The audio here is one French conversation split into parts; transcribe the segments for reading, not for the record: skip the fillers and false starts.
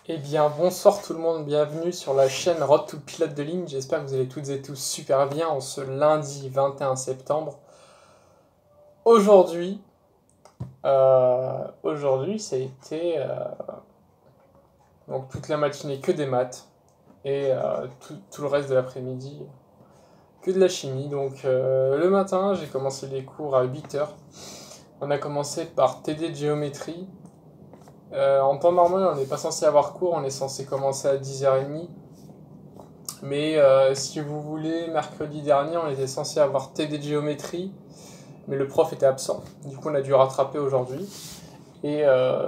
Eh bien, bonsoir tout le monde, bienvenue sur la chaîne Road to Pilote de ligne. J'espère que vous allez toutes et tous super bien en ce lundi 21 septembre. Aujourd'hui, ça a été donc toute la matinée que des maths et tout le reste de l'après-midi que de la chimie. Donc le matin, j'ai commencé les cours à 8 heures. On a commencé par TD de géométrie. En temps normal, on n'est pas censé avoir cours, on est censé commencer à 10h30. Mais si vous voulez, mercredi dernier, on était censé avoir TD de géométrie, mais le prof était absent. Du coup, on a dû rattraper aujourd'hui. Et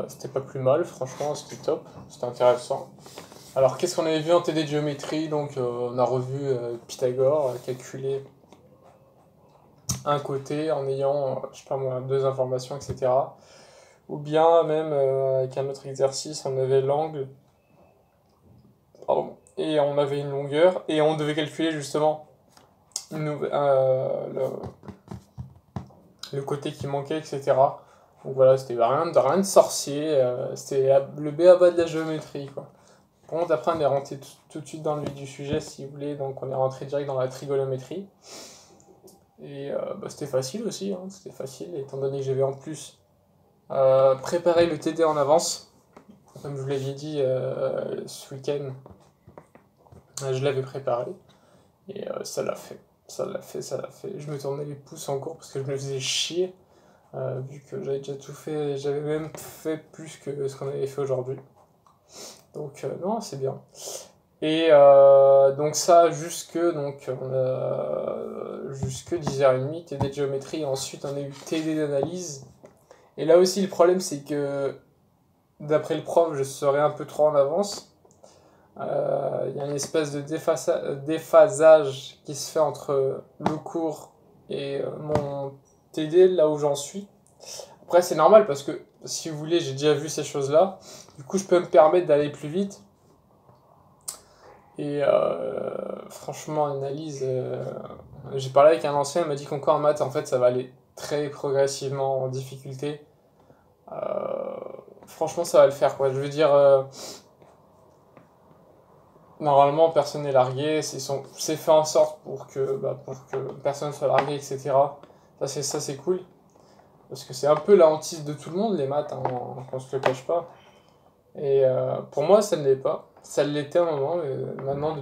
c'était pas plus mal, franchement, c'était top, c'était intéressant. Alors, qu'est-ce qu'on avait vu en TD de géométrie? Donc, on a revu Pythagore, calculer un côté en ayant, je sais pas moi, deux informations, etc. Ou bien, même avec un autre exercice, on avait l'angle, pardon, et on avait une longueur, et on devait calculer justement le côté qui manquait, etc. Donc voilà, c'était rien de sorcier, c'était le b à bas de la géométrie, quoi. Bon, après, on est rentré tout de suite dans le vif du sujet, si vous voulez, donc on est rentré direct dans la trigonométrie. Et c'était facile aussi, hein, c'était facile, étant donné que j'avais en plus préparé le TD en avance. Comme je vous l'avais dit ce week-end, je l'avais préparé, et ça l'a fait. Ça l'a fait. Je me tournais les pouces en cours parce que je me faisais chier. Vu que j'avais déjà tout fait, j'avais même fait plus que ce qu'on avait fait aujourd'hui. Donc non, c'est bien. Et donc ça, jusque 10h30, TD de géométrie. Ensuite, on a eu TD d'analyse. Et là aussi, le problème, c'est que d'après le prof, je serais un peu trop en avance. Il y a une espèce de déphasage qui se fait entre le cours et mon TD, là où j'en suis. Après, c'est normal parce que, si vous voulez, j'ai déjà vu ces choses-là. Du coup, je peux me permettre d'aller plus vite. Et franchement, en analyse, j'ai parlé avec un ancien, il m'a dit qu'encore en maths, en fait, ça va aller très progressivement en difficulté. Franchement, ça va le faire, quoi. Je veux dire, normalement, personne n'est largué. C'est fait en sorte pour que personne soit largué, etc. Ça, c'est cool. Parce que c'est un peu la hantise de tout le monde, les maths, hein, on se le cache pas. Et pour moi, ça ne l'est pas. Ça l'était à un moment, mais maintenant,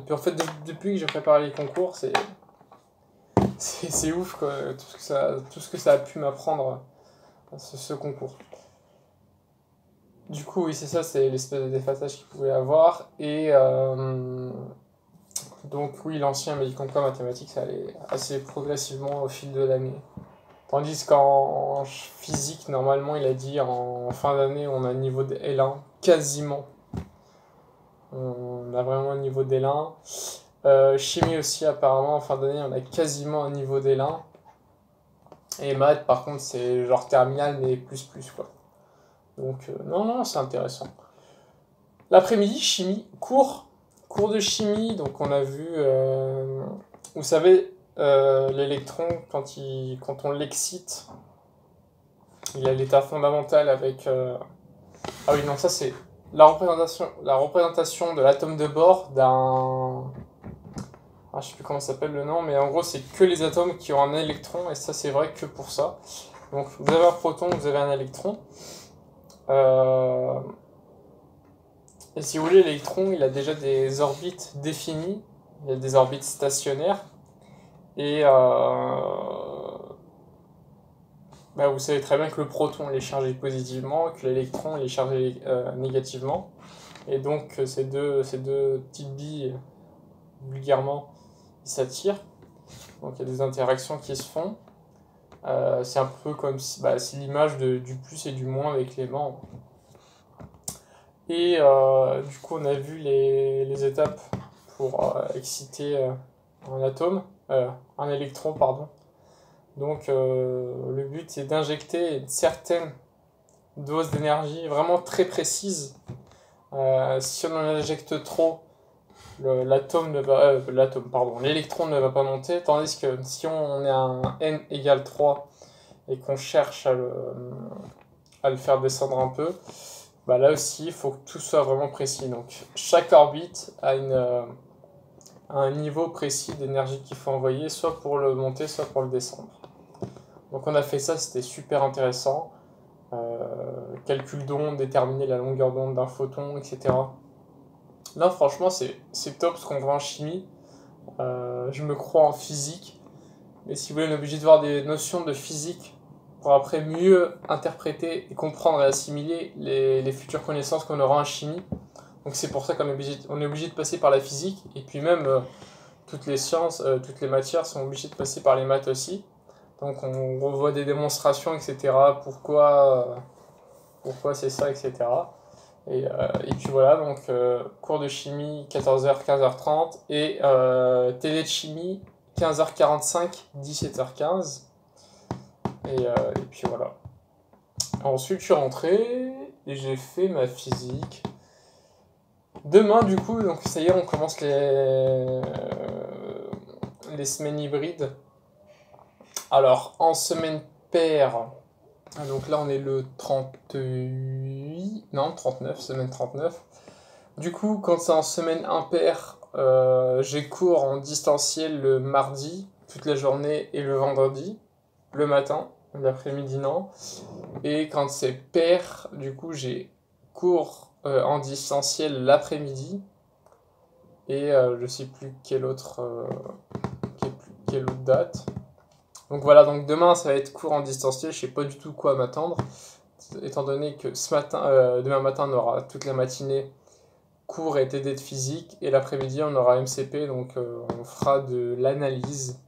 depuis que j'ai préparé les concours, c'est ouf, quoi, tout ce que ça a pu m'apprendre, ce concours. Du coup, oui, c'est ça, c'est l'espèce de déphasage qu'il pouvait avoir. Et donc, oui, l'ancien m'a dit qu'en mathématiques, ça allait assez progressivement au fil de l'année. Tandis qu'en physique, normalement, il a dit en fin d'année, on a un niveau de L1, quasiment. On a vraiment un niveau d'L1. Chimie aussi, apparemment, en fin d'année, on a quasiment un niveau d'L1. Et maths, par contre, c'est genre terminal, mais plus, quoi. Donc, non, c'est intéressant. L'après-midi, chimie, cours de chimie. Donc, on a vu, vous savez, l'électron, quand on l'excite, il a l'état fondamental avec... Ah oui, non, ça c'est la représentation de l'atome de bord d'un... Ah, je sais plus comment ça s'appelle le nom, mais en gros, c'est que les atomes qui ont un électron, et ça, c'est vrai que pour ça. Donc, vous avez un proton, vous avez un électron. Et si vous voulez, l'électron, il a déjà des orbites définies. Il a des orbites stationnaires. Et vous savez très bien que le proton, il est chargé positivement, que l'électron, il est chargé négativement. Et donc, ces deux petites billes, vulgairement, ils s'attirent. Donc, il y a des interactions qui se font. C'est un peu comme c'est l'image du plus et du moins avec les membres. Et du coup, on a vu les étapes pour exciter un électron, pardon. Donc, le but, c'est d'injecter une certaine dose d'énergie vraiment très précise. Si on en injecte trop, l'électron ne va pas monter, tandis que si on est à un n égale 3 et qu'on cherche à le faire descendre un peu, bah là aussi, il faut que tout soit vraiment précis. Donc chaque orbite a un niveau précis d'énergie qu'il faut envoyer, soit pour le monter, soit pour le descendre. Donc on a fait ça, c'était super intéressant. Calcul d'onde, déterminer la longueur d'onde d'un photon, etc. Là, franchement, c'est top ce qu'on voit en chimie. Je me crois en physique, mais si vous voulez, on est obligé de voir des notions de physique pour après mieux interpréter et comprendre et assimiler les futures connaissances qu'on aura en chimie. Donc c'est pour ça qu'on est obligé de passer par la physique, et puis même toutes les sciences, toutes les matières sont obligées de passer par les maths aussi. Donc on revoit des démonstrations, etc. Pourquoi c'est ça, etc. Et puis voilà, donc cours de chimie 14h, 15h30 et télé de chimie 15h45, 17h15. Et puis voilà. Ensuite, je suis rentré et j'ai fait ma physique. Demain, du coup, donc ça y est, on commence les semaines hybrides. Alors, en semaine paire, donc là on est le 38, non 39, semaine 39. Du coup, quand c'est en semaine impaire, j'ai cours en distanciel le mardi, toute la journée, et le vendredi, le matin, l'après-midi non. Et quand c'est pair, du coup j'ai cours en distanciel l'après-midi, et je sais plus quelle autre date. Donc voilà, donc demain ça va être cours en distanciel, je sais pas du tout quoi m'attendre, étant donné que demain matin on aura toute la matinée cours et TD de physique, et l'après-midi on aura MCP, donc on fera de l'analyse.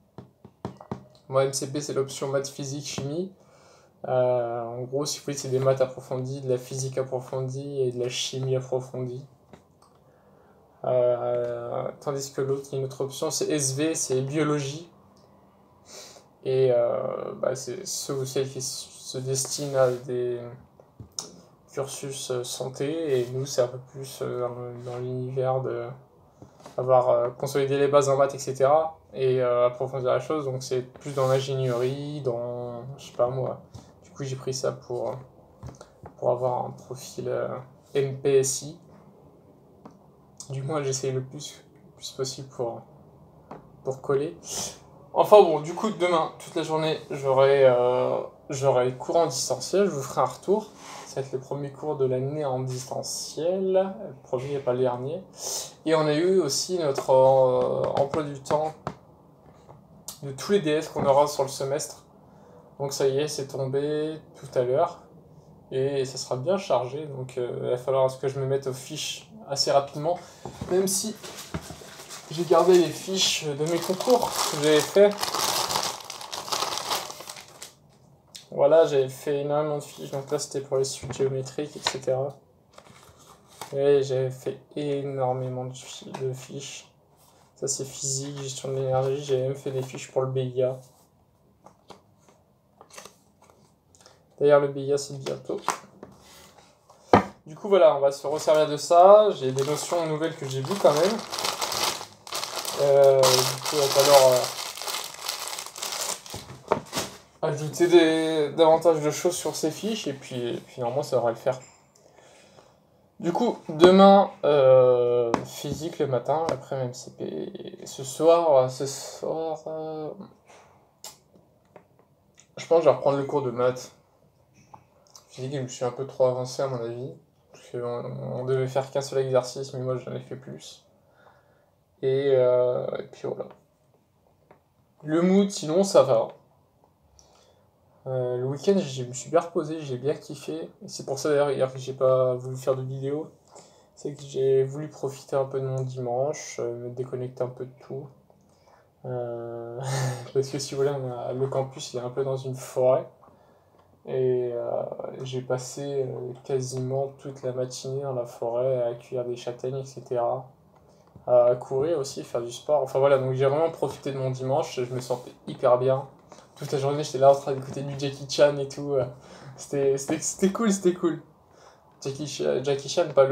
Moi MCP c'est l'option maths physique chimie. En gros si vous voulez c'est des maths approfondies, de la physique approfondie et de la chimie approfondie. Tandis que l'autre, il y a une autre option, c'est SV, c'est biologie. Et c'est ceux ou celles qui se destinent à des cursus santé, et nous c'est un peu plus dans l'univers de avoir consolidé les bases en maths, etc. et approfondir la chose, donc c'est plus dans l'ingénierie, dans, je sais pas moi, du coup j'ai pris ça pour avoir un profil MPSI, du moins j'essaye le plus possible pour coller. Enfin bon, du coup demain, toute la journée, j'aurai cours en distanciel, je vous ferai un retour. Ça va être le premier cours de l'année en distanciel, le premier et pas le dernier. Et on a eu aussi notre emploi du temps de tous les DS qu'on aura sur le semestre. Donc ça y est, c'est tombé tout à l'heure. Et ça sera bien chargé, donc il va falloir que je me mette aux fiches assez rapidement. Même si j'ai gardé les fiches de mes concours que j'avais fait. Voilà, j'avais fait énormément de fiches, donc là c'était pour les suites géométriques, etc. Et j'avais fait énormément de fiches. Ça c'est physique, gestion de l'énergie, j'avais même fait des fiches pour le BIA. D'ailleurs le BIA c'est bientôt. Du coup voilà, on va se resservir de ça. J'ai des notions nouvelles que j'ai vues quand même. Du coup il va falloir ajouter davantage de choses sur ces fiches, et puis normalement ça devrait le faire. Du coup, demain, physique le matin, après MCP. Et ce soir, je pense que je vais reprendre le cours de maths. Physique, je me suis un peu trop avancé à mon avis. Parce qu'on devait faire qu'un seul exercice, mais moi j'en ai fait plus. Et puis voilà. Le mood, sinon, ça va. Le week-end, je me suis bien reposé, j'ai bien kiffé. Et c'est pour ça d'ailleurs hier que j'ai pas voulu faire de vidéo. C'est que j'ai voulu profiter un peu de mon dimanche, me déconnecter un peu de tout. Parce que si vous voulez, le campus il est un peu dans une forêt. Et j'ai passé quasiment toute la matinée dans la forêt à cueillir des châtaignes, etc. À courir aussi, faire du sport. Enfin voilà, donc j'ai vraiment profité de mon dimanche, je me sentais hyper bien. Toute la journée, j'étais là en train d'écouter du Jackie Chan et tout. C'était cool, c'était cool. Jackie Chan, pas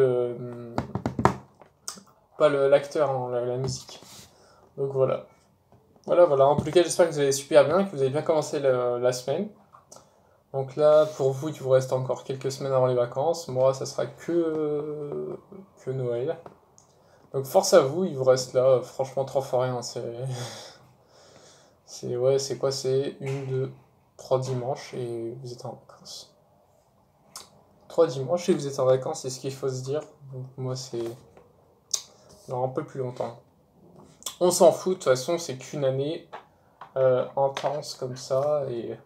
l'acteur, hein, la musique. Donc voilà. Voilà. En tout cas, j'espère que vous allez super bien, que vous avez bien commencé la semaine. Donc là, pour vous, il vous reste encore quelques semaines avant les vacances. Moi, ça sera que Noël. Donc force à vous, il vous reste là, franchement, 3 fois rien. C'est quoi? C'est 1, 2, 3 dimanches et vous êtes en vacances. 3 dimanches et vous êtes en vacances, c'est ce qu'il faut se dire. Donc, moi, c'est non, un peu plus longtemps. On s'en fout, de toute façon, c'est qu'une année intense comme ça. Et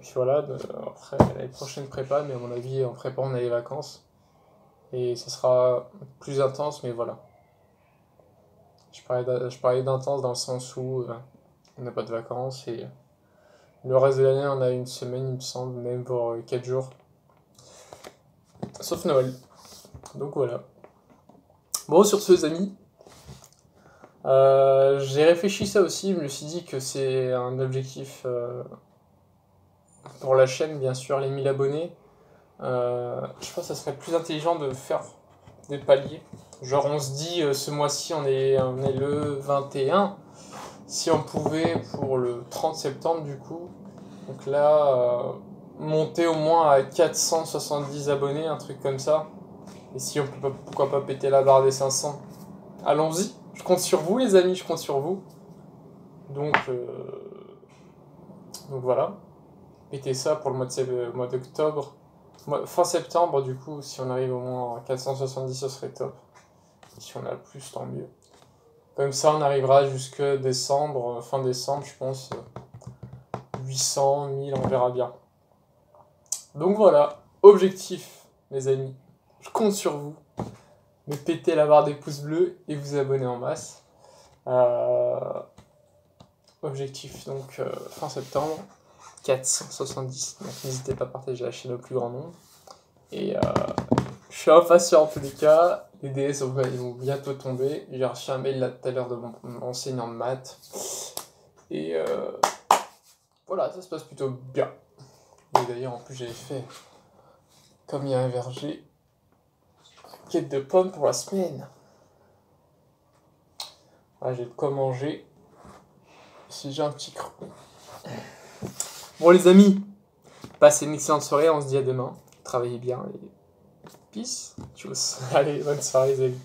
puis voilà, après les prochaines prépa, mais à mon avis, en prépa, on a les vacances. Et ça sera plus intense, mais voilà. Je parlais d'intense dans le sens où on n'a pas de vacances et le reste de l'année, on a une semaine, il me semble, même pour 4 jours. Sauf Noël. Donc voilà. Bon, sur ce, les amis, j'ai réfléchi ça aussi, je me suis dit que c'est un objectif pour la chaîne, bien sûr, les 1000 abonnés. Je pense que ça serait plus intelligent de faire des paliers. Genre on se dit ce mois-ci on est le 21. Si on pouvait pour le 30 septembre du coup. Donc là monter au moins à 470 abonnés, un truc comme ça. Et si on peut pas, pourquoi pas péter la barre des 500. Allons-y. Je compte sur vous les amis, je compte sur vous. Donc voilà. Péter ça pour le mois d'octobre. Fin septembre, du coup, si on arrive au moins à 470, ce serait top. Si on a plus, tant mieux. Comme ça, on arrivera jusque décembre, fin décembre, je pense. 800, 1000, on verra bien. Donc voilà, objectif, mes amis. Je compte sur vous. Me pétez la barre des pouces bleus et vous abonner en masse. Objectif, donc, fin septembre. 470. Donc n'hésitez pas à partager la chaîne au plus grand nombre. Et je suis impatient en tous les cas. Les DS ils vont bientôt tomber. J'ai reçu un mail là tout à l'heure de mon enseignant de maths. Et voilà, ça se passe plutôt bien. Et d'ailleurs, en plus, j'avais fait, comme il y a un verger, une quête de pommes pour la semaine. Voilà, j'ai de quoi manger. Si j'ai un petit creux. Bon, les amis, passez une excellente soirée. On se dit à demain. Travaillez bien et peace. Tchuss. Allez, bonne soirée, les amis.